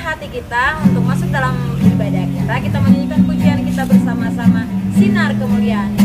hati kita untuk masuk dalam ibadah kita. Kita menyanyikan pujian kita bersama-sama, Sinar Kemuliaan.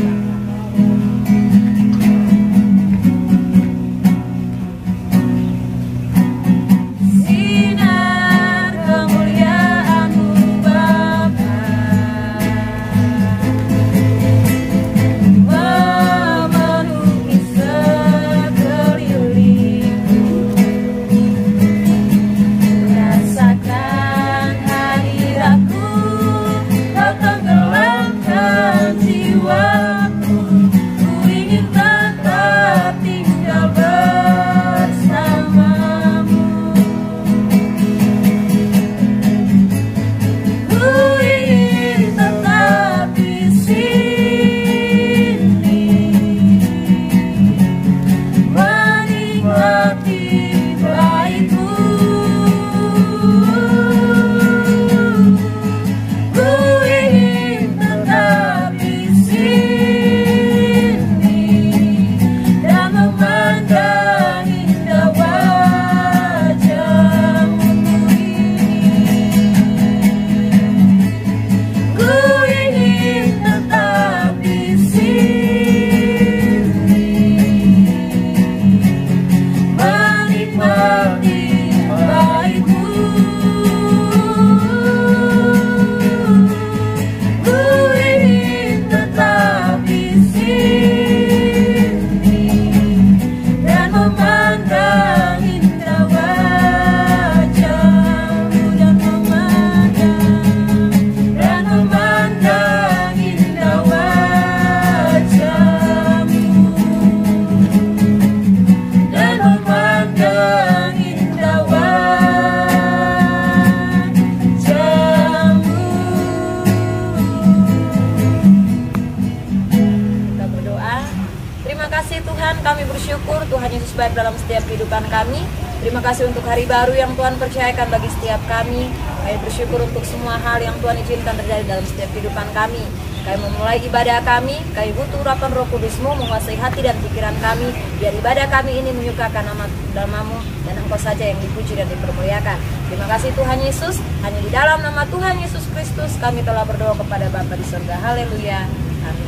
Kami bersyukur Tuhan Yesus baik dalam setiap kehidupan kami. Terima kasih untuk hari baru yang Tuhan percayakan bagi setiap kami. Kami bersyukur untuk semua hal yang Tuhan izinkan terjadi dalam setiap kehidupan kami. Kami memulai ibadah kami, kami butuh urapan Roh Kudus-Mu menguasai hati dan pikiran kami. Biar ibadah kami ini menyukakan nama-Mu dan Engkau saja yang dipuji dan dipermuliakan. Terima kasih Tuhan Yesus. Hanya di dalam nama Tuhan Yesus Kristus kami telah berdoa kepada Bapa di surga. Haleluya. Amin.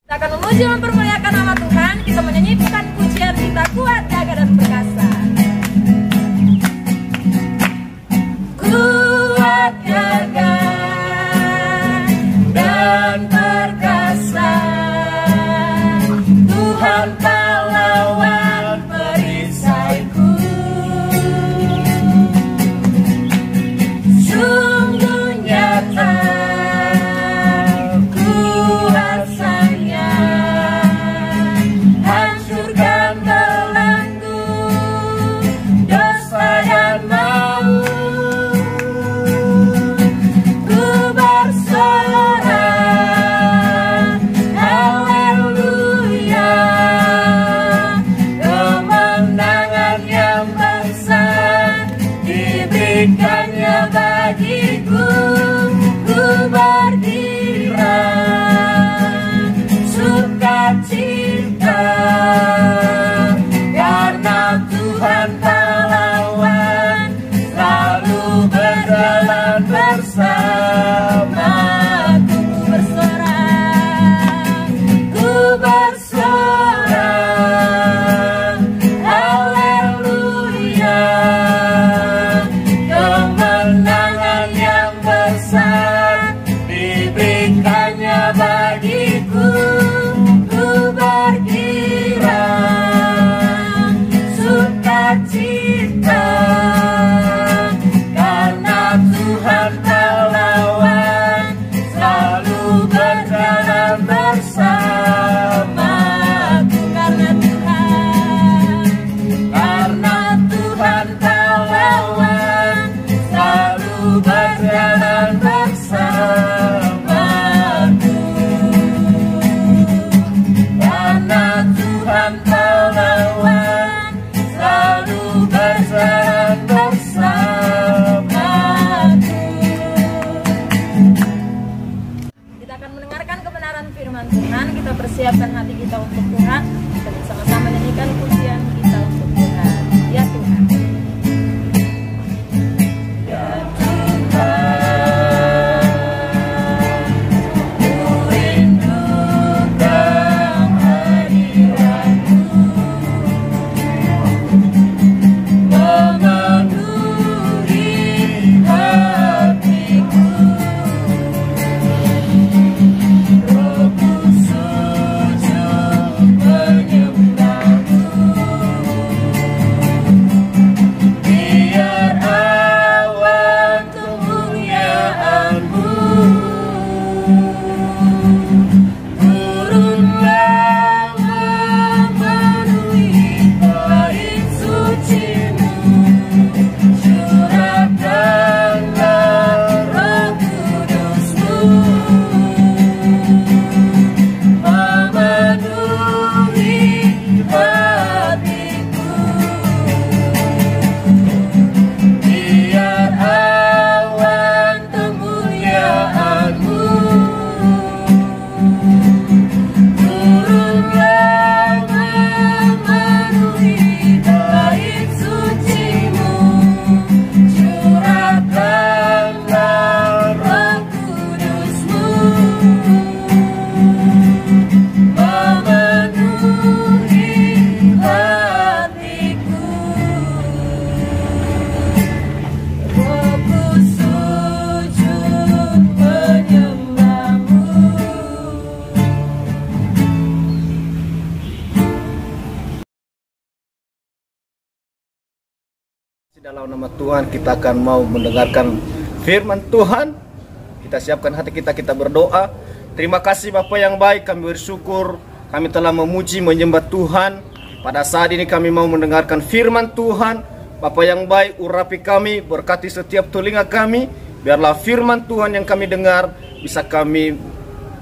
Kita akan memuji dan mempermuliakan nama Tuhan. Kita menyanyikan pujian kita kuat, gagah dan perkasa. Kuat, gagah dan perkasa, Tuhan pahlawan perisaiku. Sungguh nyata bagiku, ku bergirang sukacita karena Tuhan pahlawan selalu berjalan bersamaku. Ku bersorak, haleluya. Kemenangan yang besar diberikannya bagiku, ku bergirang sukacita karena Tuhan pahlawan selalu berjalan bersamaku. Karena Tuhan pahlawan selalu berjalan bersamaku. Karena Tuhan pahlawan selalu berjalan bersamaku. Kita akan mendengarkan kebenaran firman Tuhan. Kita persiapkan hati kita untuk Tuhan. Kita bersama-sama nyanyikan pujian kita untuk Tuhan. Ya Tuhan. Ya Dalam nama Tuhan kita akan mau mendengarkan firman Tuhan. Kita siapkan hati kita, kita berdoa. Terima kasih Bapa yang baik, kami bersyukur kami telah memuji menyembah Tuhan. Pada saat ini kami mau mendengarkan firman Tuhan. Bapa yang baik, urapi kami, berkati setiap telinga kami. Biarlah firman Tuhan yang kami dengar bisa kami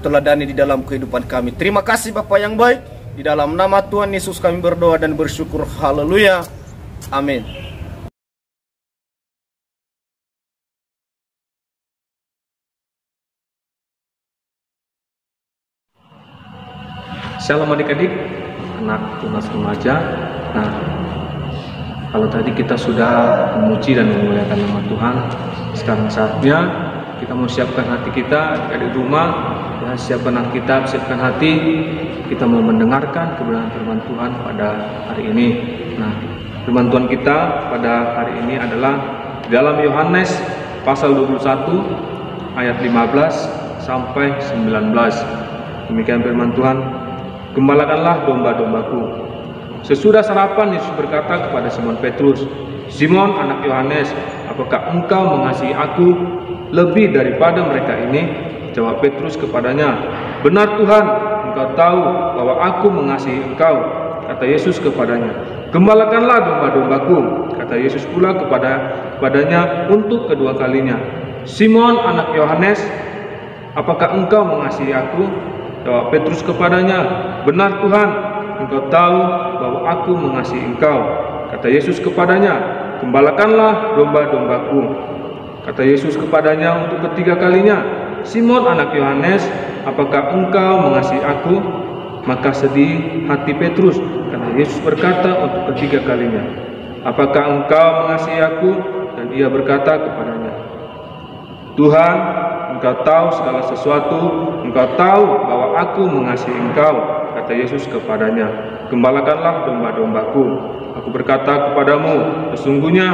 teladani di dalam kehidupan kami. Terima kasih Bapa yang baik. Di dalam nama Tuhan Yesus kami berdoa dan bersyukur. Haleluya. Amin. Shalom adik-adik, anak tunas remaja. Nah, kalau tadi kita sudah memuji dan memuliakan nama Tuhan, sekarang saatnya kita mau siapkan hati kita adik rumah, ya, siapkan Alkitab, siapkan hati. Kita mau mendengarkan kebenaran firman Tuhan pada hari ini. Nah, firman Tuhan kita pada hari ini adalah dalam Yohanes pasal 21 ayat 15 sampai 19. Demikian firman Tuhan. Gembalakanlah domba-dombaku. Sesudah sarapan, Yesus berkata kepada Simon Petrus, Simon anak Yohanes, apakah engkau mengasihi aku lebih daripada mereka ini? Jawab Petrus kepadanya, benar Tuhan, engkau tahu bahwa aku mengasihi engkau. Kata Yesus kepadanya, gembalakanlah domba-dombaku. Kata Yesus pula kepadanya untuk kedua kalinya, Simon anak Yohanes, apakah engkau mengasihi aku? Jawab Petrus kepadanya, benar Tuhan, engkau tahu bahwa aku mengasihi engkau. Kata Yesus kepadanya, gembalakanlah domba-dombaku. Kata Yesus kepadanya untuk ketiga kalinya, Simon anak Yohanes, apakah engkau mengasihi aku? Maka sedih hati Petrus, karena Yesus berkata untuk ketiga kalinya, apakah engkau mengasihi aku? Dan ia berkata kepadanya, Tuhan, engkau tahu segala sesuatu, engkau tahu bahwa aku mengasihi engkau. Kata Yesus kepadanya, gembalakanlah domba-dombaku. Aku berkata kepadamu, sesungguhnya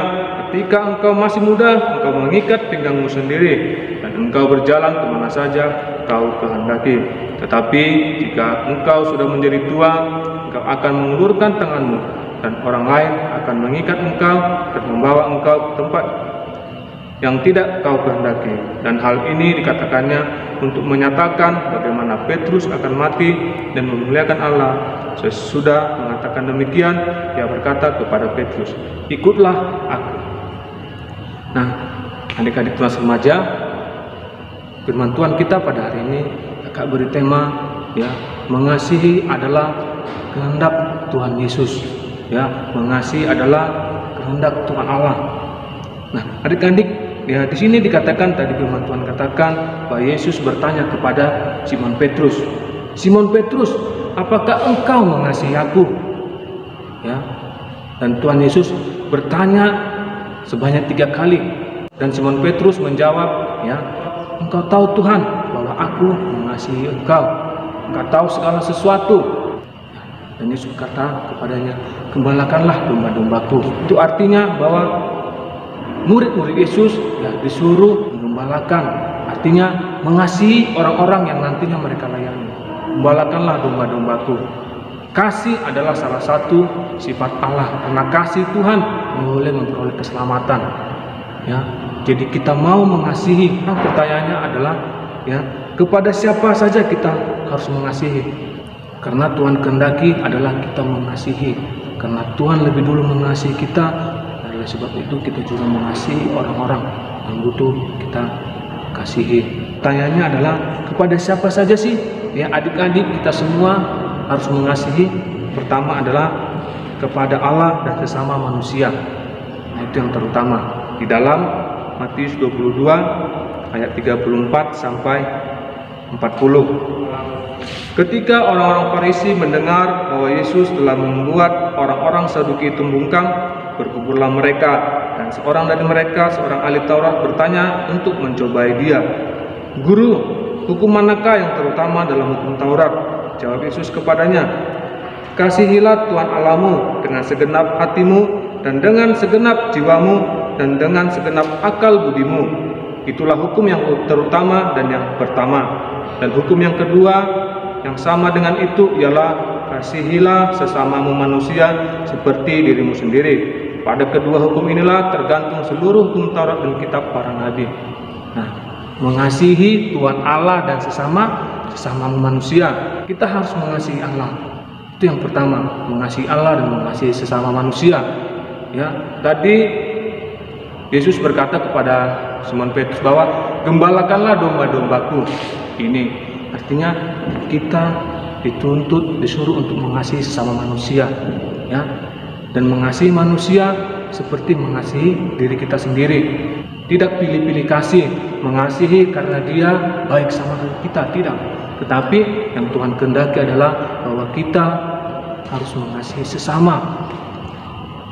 ketika engkau masih muda, engkau mengikat pinggangmu sendiri, dan engkau berjalan kemana saja kau kehendaki. Tetapi jika engkau sudah menjadi tua, engkau akan mengulurkan tanganmu, dan orang lain akan mengikat engkau dan membawa engkau ke tempat yang tidak kau kehendaki. Dan hal ini dikatakannya untuk menyatakan bagaimana Petrus akan mati dan memuliakan Allah. Sesudah mengatakan demikian, ia berkata kepada Petrus, ikutlah aku. Nah, adik-adik tunas remaja, firman Tuhan kita pada hari ini kakak beri tema, ya, mengasihi adalah kehendak Tuhan Yesus. Ya, mengasihi adalah kehendak Tuhan Allah. Nah, adik-adik, ya, di sini dikatakan tadi firman Tuhan katakan bahwa Yesus bertanya kepada Simon Petrus, Simon Petrus, apakah engkau mengasihi aku? Ya, dan Tuhan Yesus bertanya sebanyak 3 kali, dan Simon Petrus menjawab, ya, engkau tahu Tuhan bahwa aku mengasihi engkau, engkau tahu segala sesuatu. Dan Yesus berkata kepadanya, gembalakanlah domba-dombaku. Itu artinya bahwa murid-murid Yesus, ya, disuruh menggembalakan, artinya mengasihi orang-orang yang nantinya mereka layani. Gembalakanlah domba-dombaku. Kasih adalah salah satu sifat Allah, karena kasih Tuhan boleh memperoleh keselamatan. Ya, jadi kita mau mengasihi. Nah, pertanyaannya adalah, ya, kepada siapa saja kita harus mengasihi? Karena Tuhan kehendaki adalah kita mengasihi. Karena Tuhan lebih dulu mengasihi kita. Oleh sebab itu kita juga mengasihi orang-orang yang butuh kita kasihi. Pertanyaannya adalah kepada siapa saja sih? Ya, adik-adik kita semua harus mengasihi. Pertama adalah kepada Allah dan sesama manusia. Nah, itu yang terutama. Di dalam Matius 22 ayat 34 sampai 40. Ketika orang-orang Farisi mendengar bahwa Yesus telah membuat orang-orang Saduki itu membungkam, berkumpullah mereka, dan seorang dari mereka, seorang ahli Taurat, bertanya untuk mencobai dia, Guru, hukum manakah yang terutama dalam hukum Taurat? Jawab Yesus kepadanya, kasihilah Tuhan Allahmu dengan segenap hatimu, dan dengan segenap jiwamu, dan dengan segenap akal budimu. Itulah hukum yang terutama dan yang pertama. Dan hukum yang kedua yang sama dengan itu ialah kasihilah sesamamu manusia seperti dirimu sendiri. Pada kedua hukum inilah tergantung seluruh hukum Taurat dan kitab para nabi. Nah, mengasihi Tuhan Allah dan sesama manusia. Kita harus mengasihi Allah. Itu yang pertama, mengasihi Allah dan mengasihi sesama manusia. Ya, tadi Yesus berkata kepada Simon Petrus bahwa gembalakanlah domba-dombaku. Ini artinya kita disuruh untuk mengasihi sesama manusia, ya. Dan mengasihi manusia seperti mengasihi diri kita sendiri. Tidak pilih-pilih kasih, mengasihi karena dia baik sama kita, tidak. Tetapi yang Tuhan kehendaki adalah bahwa kita harus mengasihi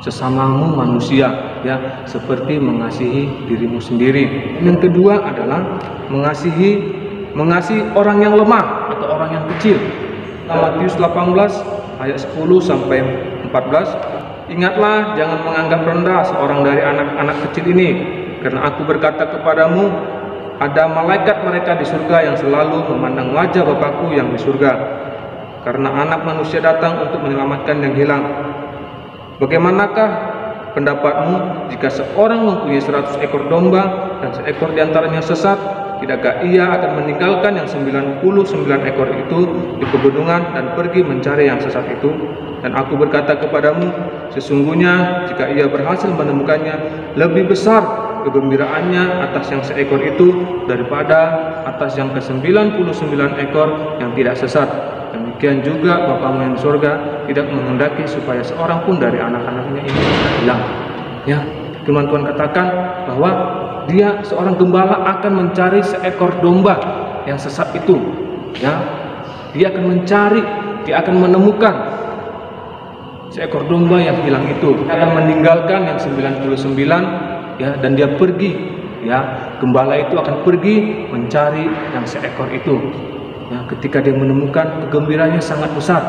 sesamamu manusia, ya, seperti mengasihi dirimu sendiri. Yang kedua adalah mengasihi orang yang lemah atau orang yang kecil. Matius 18 ayat 10 sampai 14. Ingatlah, jangan menganggap rendah seorang dari anak-anak kecil ini, karena aku berkata kepadamu, ada malaikat mereka di surga yang selalu memandang wajah Bapakku yang di surga. Karena anak manusia datang untuk menyelamatkan yang hilang. Bagaimanakah pendapatmu jika seorang mempunyai 100 ekor domba dan seekor diantaranya sesat? Tidakkah ia akan meninggalkan yang 99 ekor itu di pegunungan dan pergi mencari yang sesat itu? Dan aku berkata kepadamu, sesungguhnya jika ia berhasil menemukannya, lebih besar kegembiraannya atas yang seekor itu daripada atas yang ke-99 ekor yang tidak sesat. Demikian juga Bapamu yang di surga tidak menghendaki supaya seorang pun dari anak-anaknya ini hilang. Ya, firman Tuhan katakan bahwa dia seorang gembala akan mencari seekor domba yang sesat itu. Ya, dia akan mencari, dia akan menemukan seekor domba yang hilang itu. Dia akan meninggalkan yang 99, ya, dan dia pergi. Ya, gembala itu akan pergi mencari yang seekor itu. Ya, ketika dia menemukan, kegembiraannya sangat besar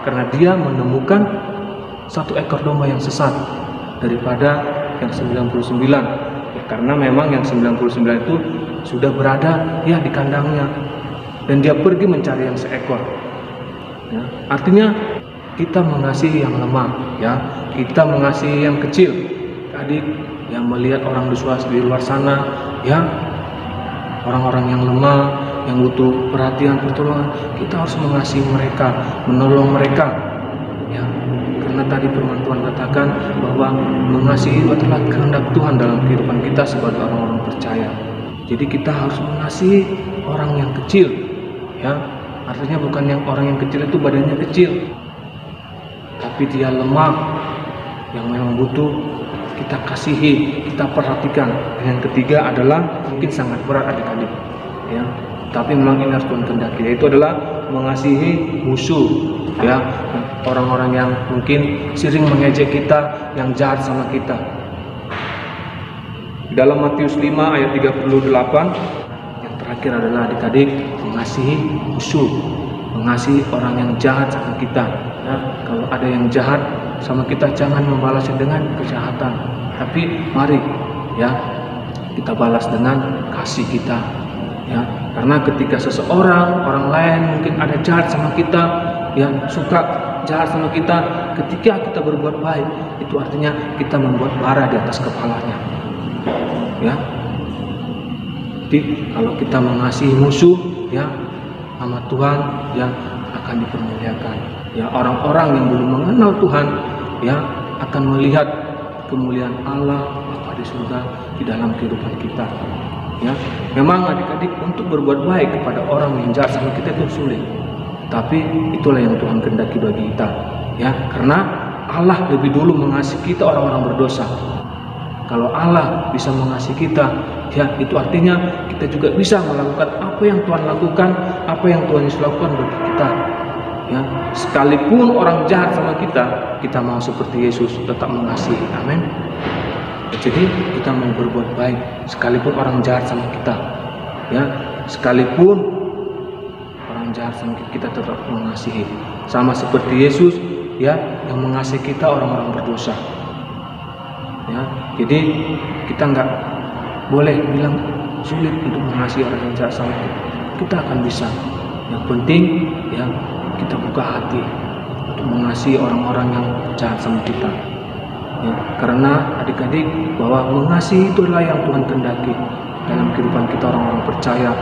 karena dia menemukan satu ekor domba yang sesat daripada yang 99. Ya, karena memang yang 99 itu sudah berada, ya, di kandangnya, dan dia pergi mencari yang seekor. Ya, artinya kita mengasihi yang lemah, ya, kita mengasihi yang kecil. Adik yang melihat orang di luar sana, ya, orang-orang yang lemah, yang butuh perhatian, pertolongan, kita harus mengasihi mereka, menolong mereka, ya. Karena tadi firman Tuhan katakan bahwa mengasihi itu adalah kehendak Tuhan dalam kehidupan kita sebagai orang-orang percaya. Jadi kita harus mengasihi orang yang kecil, ya. Artinya bukan yang orang yang kecil itu badannya kecil, tapi dia lemah, yang memang butuh kita kasihi, kita perhatikan. Dan yang ketiga adalah mungkin sangat berat adik-adik, ya, tapi memang ini harus Tuhan kehendaki, yaitu adalah mengasihi musuh, ya, orang-orang yang mungkin sering mengejek kita, yang jahat sama kita. Dalam Matius 5 ayat 38, yang terakhir adalah adik-adik mengasihi musuh, mengasihi orang yang jahat sama kita. Ya, kalau ada yang jahat sama kita, jangan membalasnya dengan kejahatan, tapi mari, ya, kita balas dengan kasih kita. Ya, karena ketika orang lain mungkin ada jahat sama kita, ya, suka jahat sama kita, ketika kita berbuat baik, itu artinya kita membuat bara di atas kepalanya. Ya, jadi kalau kita mengasihi musuh, ya, nama Tuhan yang akan dipermuliakan. Ya, orang-orang yang belum mengenal Tuhan, ya, akan melihat kemuliaan Allah Bapa di surga di dalam kehidupan kita. Ya, memang adik-adik untuk berbuat baik kepada orang yang jahat sama kita itu sulit, tapi itulah yang Tuhan kehendaki bagi kita, ya, karena Allah lebih dulu mengasihi kita orang-orang berdosa. Kalau Allah bisa mengasihi kita, ya, itu artinya kita juga bisa melakukan apa yang Tuhan lakukan, apa yang Tuhan Yesus lakukan bagi kita. Ya, sekalipun orang jahat sama kita, kita mau seperti Yesus tetap mengasihi. Amin. Jadi kita mau berbuat baik sekalipun orang jahat sama kita, ya, sekalipun orang jahat sama kita tetap mengasihi, sama seperti Yesus, ya, yang mengasihi kita orang-orang berdosa. Ya, jadi kita nggak boleh bilang sulit untuk mengasihi orang yang jahat sama kita. Kita akan bisa. Yang penting, ya, kita buka hati untuk mengasihi orang-orang yang jahat sama kita. Ya, karena adik-adik bahwa mengasihi itu adalah yang Tuhan kehendaki dalam kehidupan kita orang-orang percaya.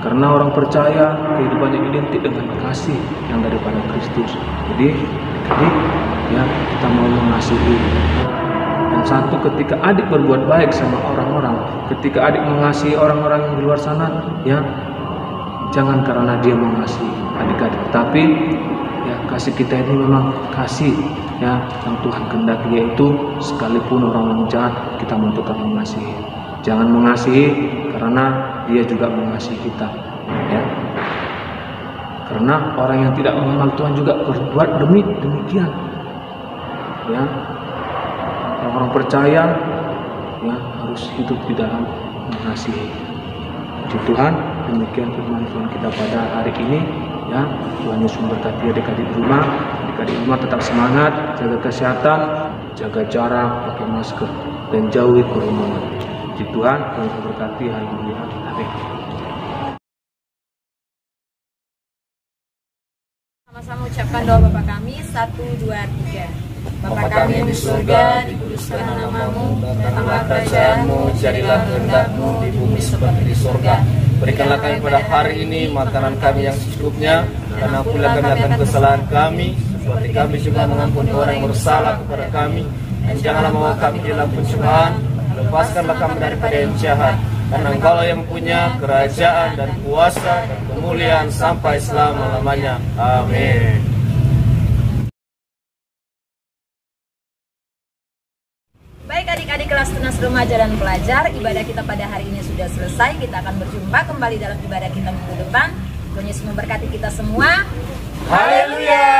Karena orang percaya kehidupannya identik dengan kasih yang daripada Kristus. Jadi adik-adik ya kita mau mengasihi. Dan satu, ketika adik berbuat baik sama orang-orang, ketika adik mengasihi orang-orang yang di luar sana, ya jangan karena dia mengasihi adik-adik, tapi ya kasih kita ini memang kasih ya yang Tuhan kehendaki, yaitu sekalipun orang jahat kita mau tetap mengasihi. Jangan mengasihi karena dia juga mengasihi kita, ya. Karena orang yang tidak mengenal Tuhan juga berbuat demikian, ya. Orang-orang percaya ya harus hidup di dalam mengasihi. Puji Tuhan, demikian firman Tuhan kita pada hari ini, ya. Tuhan Yesus memberkati adik-adik di rumah. Adik-adik di rumah tetap semangat, jaga kesehatan, jaga jarak, pakai masker, dan jauhi kerumunan. Puji Tuhan, Tuhan memberkati. Haleluya. Amin. Sama-sama ucapkan doa Bapa kami, 1, 2, 3. Bapa kami yang di surga, dikuduskanlah namamu, datanglah kerajaanmu, jadilah kehendak-mu di bumi seperti di surga. Berikanlah kami pada hari ini makanan kami yang secukupnya, dan ampunilah kami akan kesalahan kami, seperti kami juga mengampuni orang yang bersalah kepada kami. Dan janganlah membawa kami di dalam pencobaan, lepaskanlah kami daripada yang jahat. Karena Engkaulah yang punya kerajaan dan kuasa dan kemuliaan sampai selama-lamanya. Amin. Baik adik-adik kelas tunas remaja dan pelajar, ibadah kita pada hari ini sudah selesai. Kita akan berjumpa kembali dalam ibadah kita minggu depan. Tuhan Yesus memberkati kita semua. Haleluya.